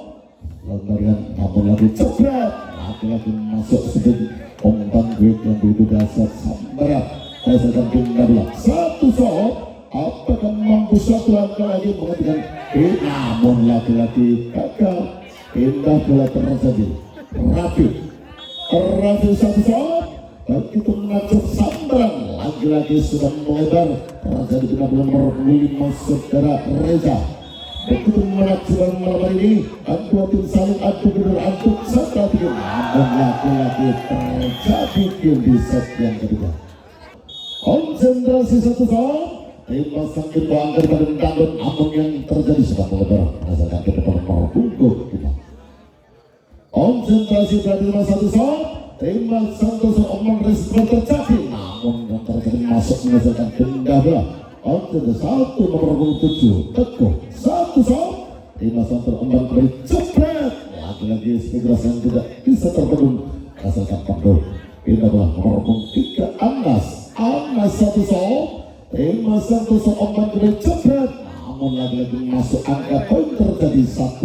larian, namun lagi jebret, lagi-lagi masuk sedikit umpan duit yang begitu dasar sambarat menghasilkan pindah bola satu shot. Apakah mampu satu langkah lagi mengatakan namun lagi-lagi gagal pindah bola terjadi. Rafi satu shot, begitu menakjub sambaran lagi-lagi sudah melebar terjadi pindah bola nomor 5 saudara Reza. Begitu menakjubkan malam ini kedua tim saling adu strategi, namun lagi-lagi terjadi kill di set yang kedua. Konsentrasi satu shot. Lima sakit bangkir pada Dandon, namun yang terjadi sedang melebar merasakan ke depan nomor punggung 5. Konsentrasi berarti 5 shot. Lima Santos Omaris terjadi, namun yang terjadi masuk menghasilkan pindah bola. Konsentrasi satu nomor punggung 7 Teguh satu shot. Lima Santos Omaris kembali jebret, lagi-lagi segera yang tidak bisa terbendung menghasilkan pindah pindah bola nomor punggung 3 Anas satu shot. Lima Santos ombak kembali jebret, namun lagi-lagi masuk angka poin terjadi 1-0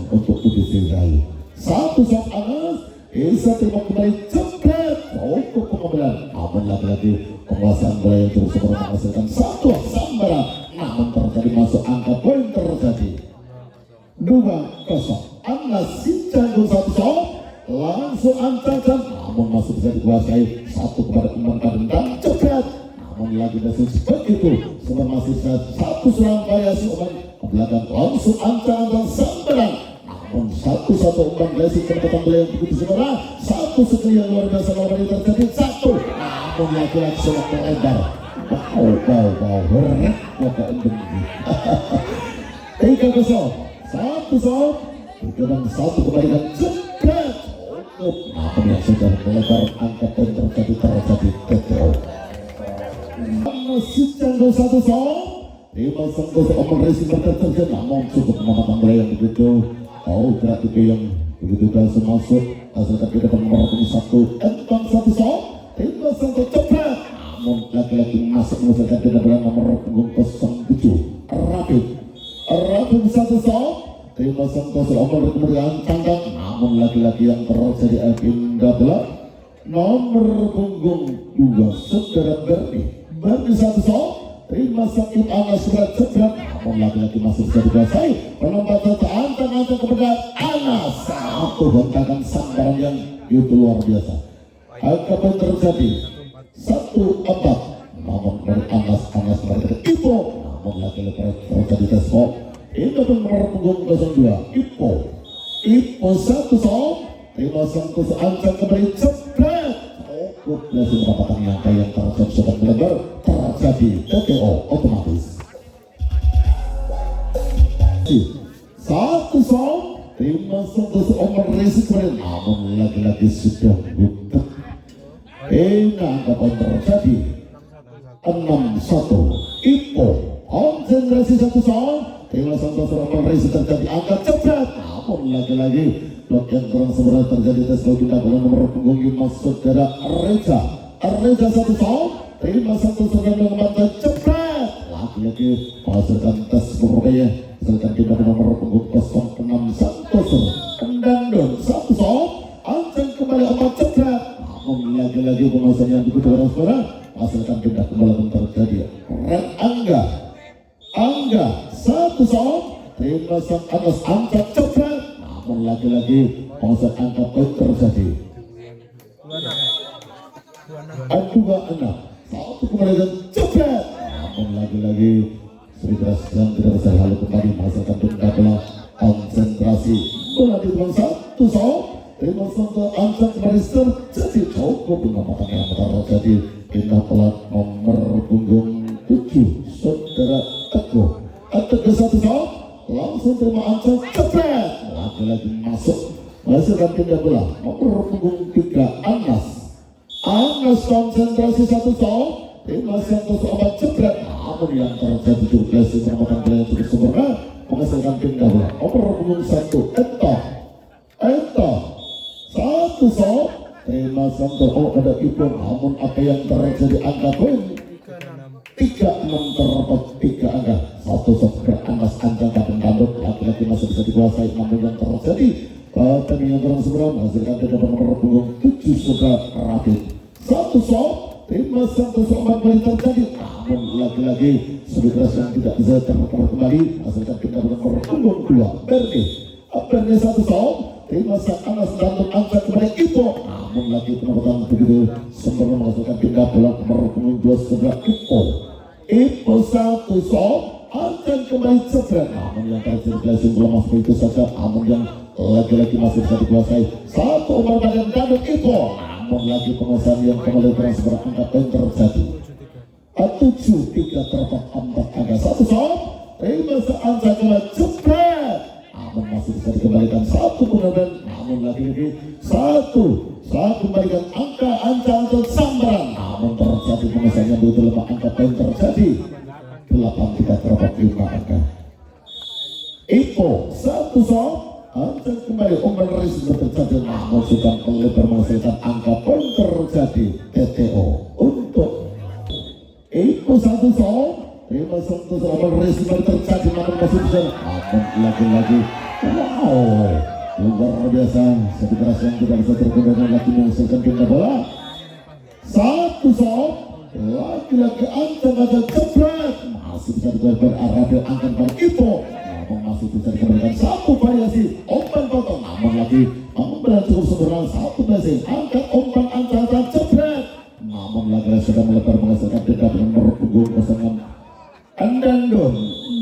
untuk Budi Sirgayu. Satu shot Anas bisa terima kembali jebret untuk pengambilan, namun lagi-lagi penguasaan bola yang terus menghasilkan satu sambaran, namun terjadi masuk angka poin terjadi 2-0. Anas Sinjanggung satu shot langsung ancaman, namun masih bisa dikuasai satu kepada umpan dan jebret. Namun lagi dasar begitu sudah masih satu selang variasi umpan belakang langsung ancang-ancang sambaran. Namun satu-satu umpan Blessing kedapatan beliau begitu saudara. Satu sekali yang luar biasa lawan ini terjadi satu. Namun laki-laki sangat melebar. Wow, berat kata endem. 3-0, 1-0. Berkembang satu kembalikan jebret. Namun yang sudah melebar angka poin terjadi TTO. Masih canggung 1-0. Lima sangkut Open Racing terjadi. Namun cukup penamatan beliau yang begitu. Berarti yang begitu langsung masuk. Hasilkan kita nomor 1 Entong 1-0. Lima sangkut jebret. Namun laki-laki masuk menghasilkan tidak berang nomor punggung 07 Rapid 1-0. Terima Santos Omar kemudian tangkap. Namun laki-laki yang terjadi agenda bola nomor punggung 2 saudara Berni 1-0. Terima sakit Anas berat jebret. Namun laki-laki masih bisa dikuasai. Penempatan terantang-antang kepada Anas. Satu bentakan sambaran yang itu luar biasa. Angka poin terjadi 1-4. Namun dari Anas berada Ipo. Namun laki-laki terjadi Tesco. Itu nomor punggung 02 Ipo 1-0. Terima Santos ancang kembali jebret. Berhasil mendapatkan angka yang terjadi sudah melebar terjadi TTO otomatis 1-0. Terima Santos Omar Racing kemarin. Namun lagi-lagi sudah butek. Angka poin terjadi 6-1 Ipo konsentrasi 1-0. Terima Santos Omar Racing terjadi angka jebret. Namun lagi-lagi blok yang kurang sebenarnya terjadi tes bagi bola nomor punggung 5 saudara Reza 1-0. Terima Santos Omar mengembangkan jebret. Lagi-lagi menghasilkan tes berbeda. Hasilkan kita nomor punggung 06 Santos Kendandon 1-0. Ancang kembali Omar jebret. Namun lagi-lagi penguasanya begitu orang-orang. Hasilkan kita kembali terjadi Red Angga 1-0. Terima sang atas angka jebret. Namun lagi-lagi penguasaan angka poin terjadi 2-6. Satu kembali jebret. Namun lagi-lagi Sri yang tidak bisa lalu kembali menghasilkan benda bola konsentrasi bola di depan 1-0. Terima sang angka kembali terjadi cukup pengamatan yang terjadi benda bola nomor punggung 7 saudara Teguh 1-0. Langsung terima ancang jebret. Lagi-lagi masuk menghasilkan benda bola nomor punggung 3 Anas konsentrasi 1-0. Terima Santos Omar jebret. Namun yang terjadi di Blessing merupakan bola yang cukup sempurna menghasilkan benda bola nomor punggung 1 Entong 1-0. Terima Santos ada Ibu. Namun apa yang terjadi angka poin 3-6 terdapat 3 angka. Satu beranas ancang kapten tanduk. Laki-laki masih bisa dikuasai. Namun yang terjadi tadi yang kurang seberang menghasilkan terdapat nomor punggung 7 sudah Rapid 1-0. Terima Santos Omar kembali terjadi. Namun lagi-lagi Sudras yang tidak bisa tercover kembali menghasilkan terdapat nomor punggung 2 Berni 1-0. Terima Anas tanduk angka kepada Ipo. Namun lagi penempatan begitu sempurna menghasilkan benda bola nomor punggung 2 sudah Ipo 1-0. Akan kembali jebret. Namun yang terjadi Blessing belum masuk itu saja. Namun yang lagi-lagi masih bisa dikuasai. Satu umpan badan tanduk Ipo. Namun lagi penguasaan yang kembali transfer angka poin terjadi 7-3 terdapat 4 angka 1-0. Terima seangka kembali jebret. Namun masih bisa dikembalikan satu kemudian. Namun lagi-lagi satu kembalikan angka sambaran. Namun terjadi penguasanya begitu lemah angka poin terjadi 8-3 terdapat 5 angka. Ipo 1-0. Ancang kembali Omar Racing terjadi. Namun sudah melebar menghasilkan angka poin terjadi TTO untuk Ipo 1-0. Terima Santos Omar Racing terjadi. Namun masih bisa. Namun lagi-lagi wow luar biasa. Sekeras yang tidak bisa terkendali lagi menghasilkan benda bola 1-0. Lagi-lagi ancang ada jebret. Masih bisa dikembalikan Arabil angkat pada Ipo. Namun masih bisa dikembalikan satu variasi umpan potong. Namun lagi umpan cukup sempurna satu besi angkat umpan ancang jebret. Namun lagi sudah melebar menghasilkan benda dengan nomor punggung 06 Kendandon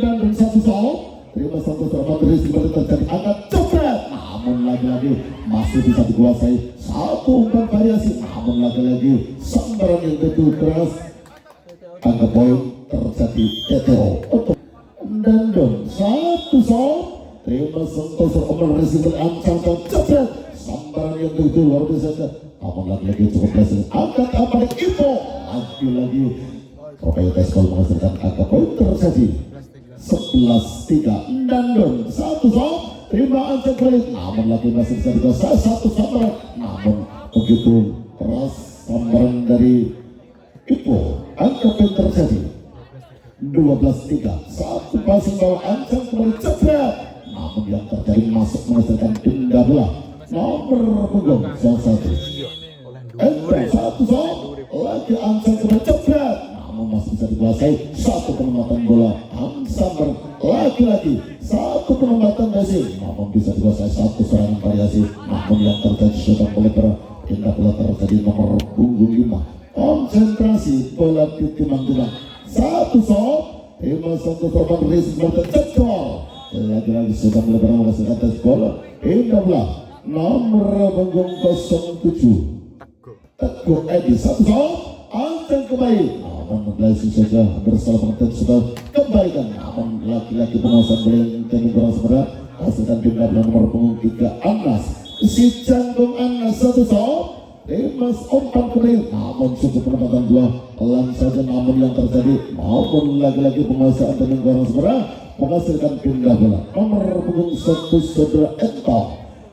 1-0. materi seperti terjadi angkat cepet, namun lagi-lagi masih bisa dikuasai satu umpan variasi, namun lagi-lagi sambaran yang begitu keras. Angka poin terjadi TTO untuk Dandon satu shot, terima Santoso umpan receiver ancang cepet, sambaran yang begitu luar biasa, namun lagi-lagi cukup berhasil angkat apa Ipo, lagi-lagi Rokayo Teskol menghasilkan angka poin terjadi 11-3. Dandon satu shot, terima ancang balik, namun lagi masih bisa dikuasai satu sambaran, namun begitu keras sambaran dari Ipo. Angka poin terjadi 12-3. Satu pasang bawah ancang kembali cepet, namun yang terjadi masuk menghasilkan pindah bola nomor punggung 1. Satu shot lagi ancang kembali cepet, namun masih bisa dikuasai satu penempatan bola Hamsamber, lagi-lagi satu penempatan besi, namun bisa dikuasai satu serangan variasi, namun yang terjadi sudah melebar pindah bola terjadi nomor punggung 5. Konsentrasi bola ditimang-timang satu shot, terima satu korban risik bertecekol, lagi-lagi sudah melebar menghasilkan tes bola pindah bola nomor punggung 07 Teguh Edi satu shot, ancang kembali, namun langsung saja bersalah penonton sudah kembalikan, namun laki-laki penguasaan bola yang teknik kurang seberat hasilkan pindah bola nomor punggung 3 Anas si Canggung Anas satu shot, Mas umpan kembali, namun cukup penempatan bola pelan saja, namun yang terjadi maupun lagi-lagi penguasaan teknik kurang seberat menghasilkan pindah bola nomor punggung 1 Saudara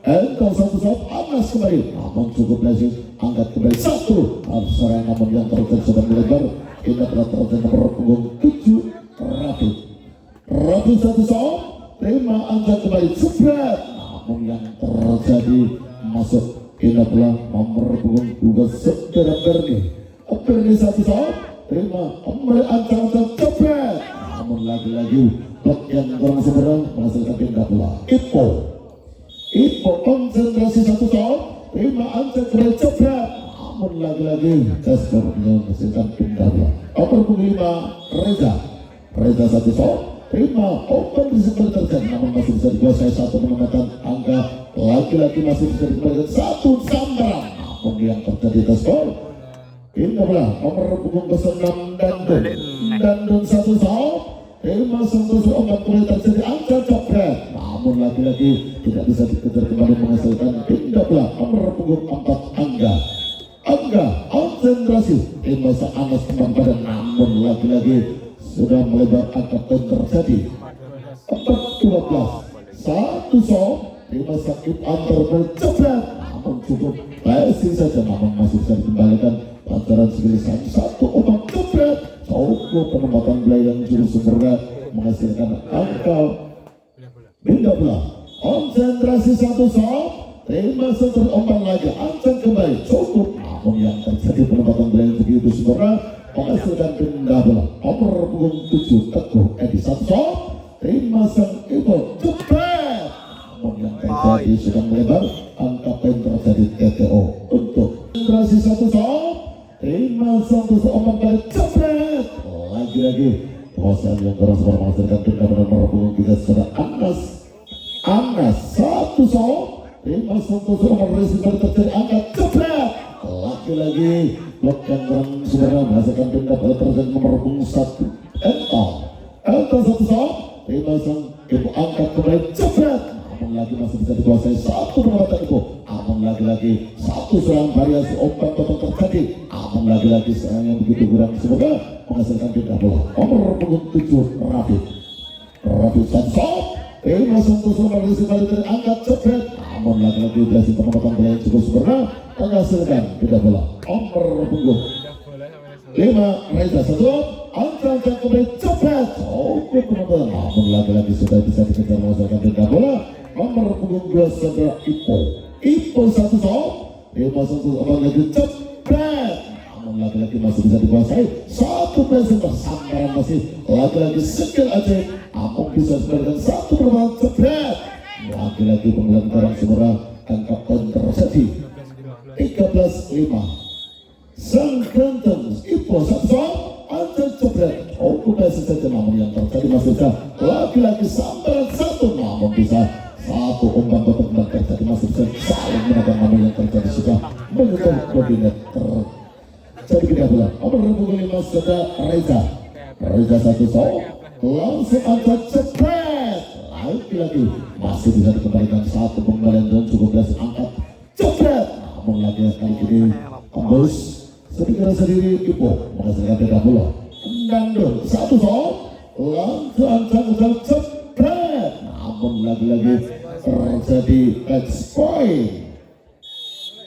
Entong satu shot, Anas kembali, namun cukup berhasil angkat kembali satu serang, namun yang terjadi sudah melebar pindah bola terjadi nomor punggung 7 Rafi satu shot, terima angkat kembali cepet, namun yang terjadi masuk pindah bola nomor punggung 2 Saudara Berni satu shot, terima kembali ancang cepet, namun lagi-lagi blok yang kurang seberang menghasilkan pindah bola Ipo konsentrasi satu shot, terima ancang kembali cepet, namun lagi-lagi Jasper menghasilkan pindah bola nomor punggung 5 Reza satu shot, terima open seperti terjadi, namun masih bisa dikuasai satu penempatan angka, lagi-lagi masih bisa dikembalikan satu sambaran, namun yang terjadi Jasper pindah bola nomor punggung 6 Dandon satu shot, terima Santoso obat mulai terjadi angka cepet, namun lagi-lagi tidak bisa dikejar kembali menghasilkan pindah bola nomor punggung 4 Angga konsentrasi, terima Anas teman badan, namun lagi-lagi sudah melebar angka poin terjadi 4-12. Satu shot, terima sakit antar cepet, namun cukup basi saja, namun masih bisa dikembalikan lantaran segelis satu obat cepet, cukup penempatan bola yang jurus sempurna menghasilkan angka pindah bola konsentrasi satu shot, terima satu obat lagi ancang kembali cukup, namun yang terjadi penempatan bola yang begitu sempurna menghasilkan pindah bola nomor punggung 7 Teguh Edi satu shot, terima sang ibu cepet, namun yang terjadi sudah melebar angka poin terjadi TTO untuk konsentrasi satu shot, terima satu obat balik cepet, lagi-lagi penguasaan yang keras menghasilkan pindah bola nomor punggung 3 Saudara Anas satu shot, terima satu obat receiver terjadi angka cepet, lagi-lagi blok yang kurang sebenarnya menghasilkan pindah bola terjadi nomor punggung 1 Entong satu shot, terima sang ibu angkat kembali cepet, namun lagi masih bisa dikuasai satu penempatan ibu, namun lagi-lagi satu serangan variasi obat terjadi, namun lagi-lagi serangan yang begitu kurang semoga menghasilkan pindah bola nomor punggung 7 Rafi satu shot, terima satu serangan kembali terangkat cepet, namun lagi-lagi berhasil penempatan bola yang cukup sempurna menghasilkan pindah bola nomor punggung 5 Reza satu angkat kembali cepet, cukup penempatan, namun lagi-lagi sudah bisa dikejar menghasilkan pindah bola nomor punggung 2 Saudara Ipo satu shot, terima satu obat lagi cepet, namun lagi-lagi masih bisa dikuasai satu presenter sambaran masih lagi-lagi skill aja, namun bisa sebarkan satu perempuan cepet, lagi-lagi pemilihan karang semurah angka poin terjadi 13-5. Sang Krenten Ipo satu shot, Anjang jebret. Berhasil saja namun yang terjadi masih bisa lagi-lagi sambaran satu namun bisa satu umpan betul-betul terjadi masih bisa saling menekan namun yang terjadi sudah menyentuh koordinat jadi kita bilang nomor 5 sudah Reza satu langsung Anjang jebret lagi-lagi masih bisa dikembalikan satu pengembalian dan cukup berhasil angkat jebret namun lagi kali ini tembus sedikit sendiri Ipo menghasilkan beda bola Nandun satu langsung Anjang jebret namun lagi-lagi terjadi match point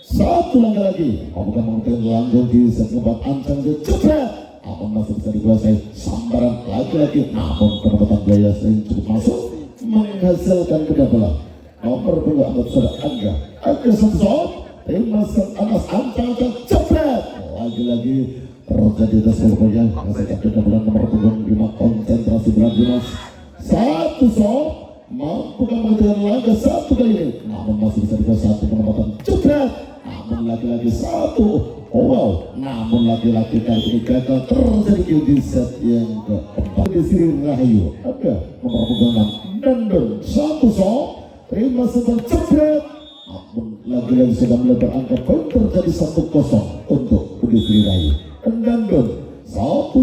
satu langkah lagi bukan mengikuti langsung di set keempat Anjang jebret namun masih bisa dikuasai sambaran lagi-lagi namun penempatan biaya sering cukup masuk menghasilkan beda bola nomor 2 anggap sudah Angga satu masuk atas Anjang jebret lagi-lagi terjadi atas pokoknya hasilkan beda bola nomor 5 konsentrasi berat Dimas satu mampu dengan laga satu kali ini namun masih bisa dikuasai satu penempatan jebret namun lagi-lagi satu namun lagi-lagi kali ini gagal terjadi di set yang keempat di sini Rahayu ada nomor 6 Nandun satu terima sedang jebret namun lagi-lagi sudah melebar angka poin terjadi 1-0 untuk Budi Rahayu Nandun satu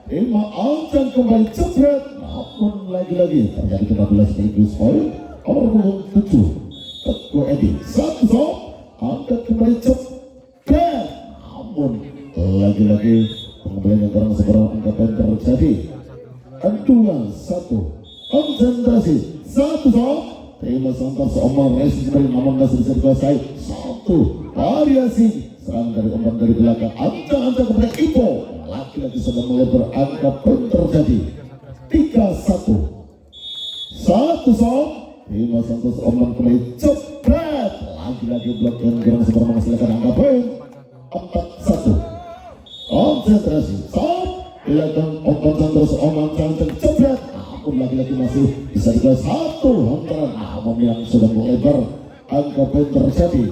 terima Anjang kembali jebret namun lagi-lagi terjadi 15 sekaligus poin nomor 7 Teguh Edi satu angkat kembali jebret namun lagi-lagi pengembalian yang kurang seberapa angka poin terjadi 2-1 konsentrasi satu terima sampai seomong racing kembali namun masih bisa dikuasai satu variasi serangan dari umpan dari belakang Anjang kepada Ipo lagi-lagi sudah melebar angka poin terjadi 3-1 terima sampai seomong kembali jebret lagi-lagi blok yang kurang seberapa menghasilkan angka poin 4-1 konsentrasi belakang konsentrasi omong Anjang jebret lagi-lagi masih bisa dikuasai satu hantaran namun yang sudah melebar angka poin terjadi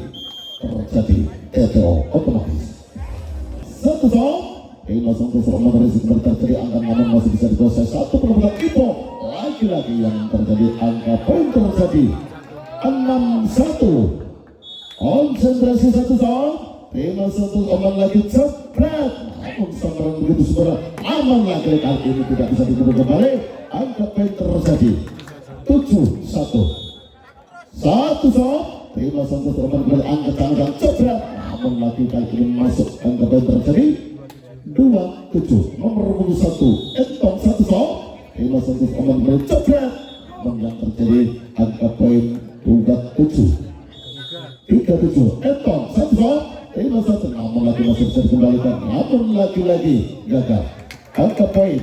TTO otomatis satu langsung keseruan dari sini terjadi angka namun masih bisa dikuasai satu penempatan Ipo lagi-lagi yang terjadi angka poin terjadi 6-1 konsentrasi satu omong lagi jebret namun sambaran begitu sebenarnya aman lagi kali ini tidak bisa dikembali kembali angka poin terjadi 7-1 terima sampai teman kembali angka tangan jebret namun lagi kali ini masuk angka poin terjadi 2-7 nomor 1 Entong terima sampai teman kembali jebret namun yang terjadi angka poin 3-7 Entong terima satu namun lagi masih bisa dikembalikan namun lagi-lagi gagal angka poin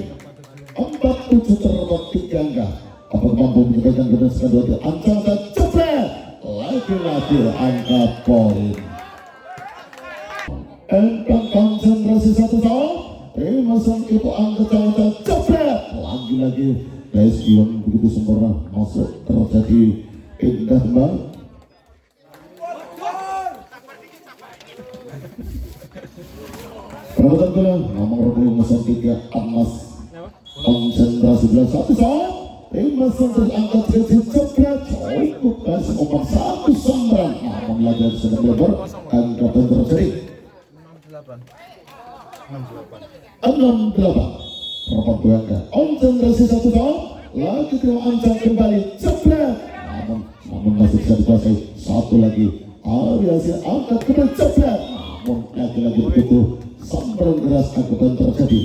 4-7 terdapat 3 angka apakah mampu menyebabkan berdasarkan 2 Anjang jebret lagi-lagi angka poin Entong konsentrasi satu terima sang Ipo Anjang jebret lagi-lagi guys yang begitu sempurna masuk terjadi indah banget perawatan bola nomor 23 Anas konsentrasi belas satu terima sampai angkat kecil jebret cukup kasih umpan satu sambaran namun lagi sudah melebar angka poin terjadi 68 perempat angka konsentrasi satu lagi terima Anjang kembali jebret namun masih bisa dikuasai satu lagi variasi angkat kembali jebret namun lagi-lagi begitu sambaran keras angka poin terjadi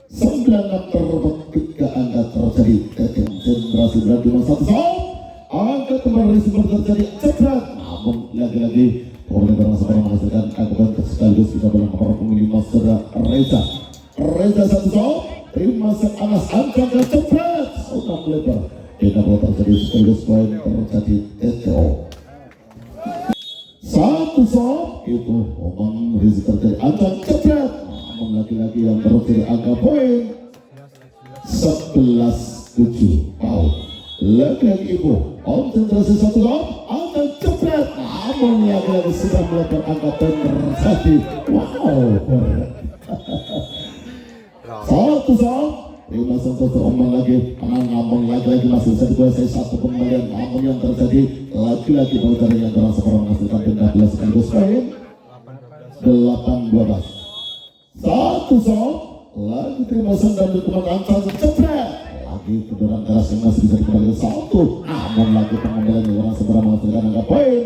96 terdapat 3 angka terjadi konsentrasi berarti 1 angka kembali seperti terjadi jebret namun lagi-lagi oleh barang sebarang menghasilkan angka poin sekaligus kita bilang para pemilih saudara Reza satu terima sang Anas Anjang jebret sudah melebar kita boleh terjadi sekaligus poin terjadi TTO satu itu omong Rizik terjadi Anjang jebret namun lagi-lagi yang terjadi angka poin 11-7 lagi-lagi Ibu konsentrasi satu Anjang jebret namun lagi-lagi sudah melebar angka poin terjadi Satu song. Prima Santos terombang lagi, namun lagi-lagi masih bisa dikuasai satu pembalian. Namun yang terjadi lagi-lagi pengejaran yang keras sekarang menghasilkan 13 sekaligus poin. 8-12. Satu song. Lagi Prima Santos dan hukuman Ansan cepet. Lagi kedoran keras yang masih bisa dikembalikan satu. Namun lagi pembalian yang orang segera menghasilkan angka poin.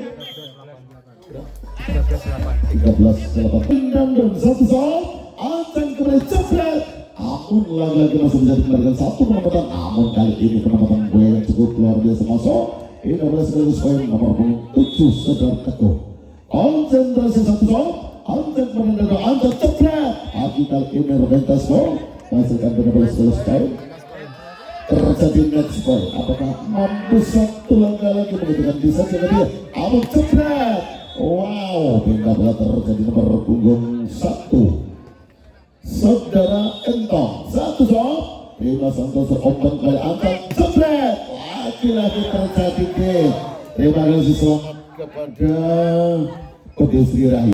13-8. Dan satu song. Ansan kembali cepet. Namun lagi-lagi masih bisa dikembalikan satu penempatan. Namun kali ini penempatan gue yang cukup luar biasa masuk. Ini adalah sekaligus poin nomor 7 Sedar Teguh. Konsentrasi satu song. Antek menendang Antek cepet. Aki kali ini Robentas Ball menghasilkan benar-benar sekaligus poin. Terjadi next point. Apakah mampu satu langkah lagi membutuhkan bisa jaga dia? Abang cepet. Wow, pindah bola terjadi nomor punggung 1. Saudara Entong, satu song. Prima Santos terombang kembali angkat cepet. Lagi-lagi terjadi. Terima kasih, selamat kepada Kodis Rahi.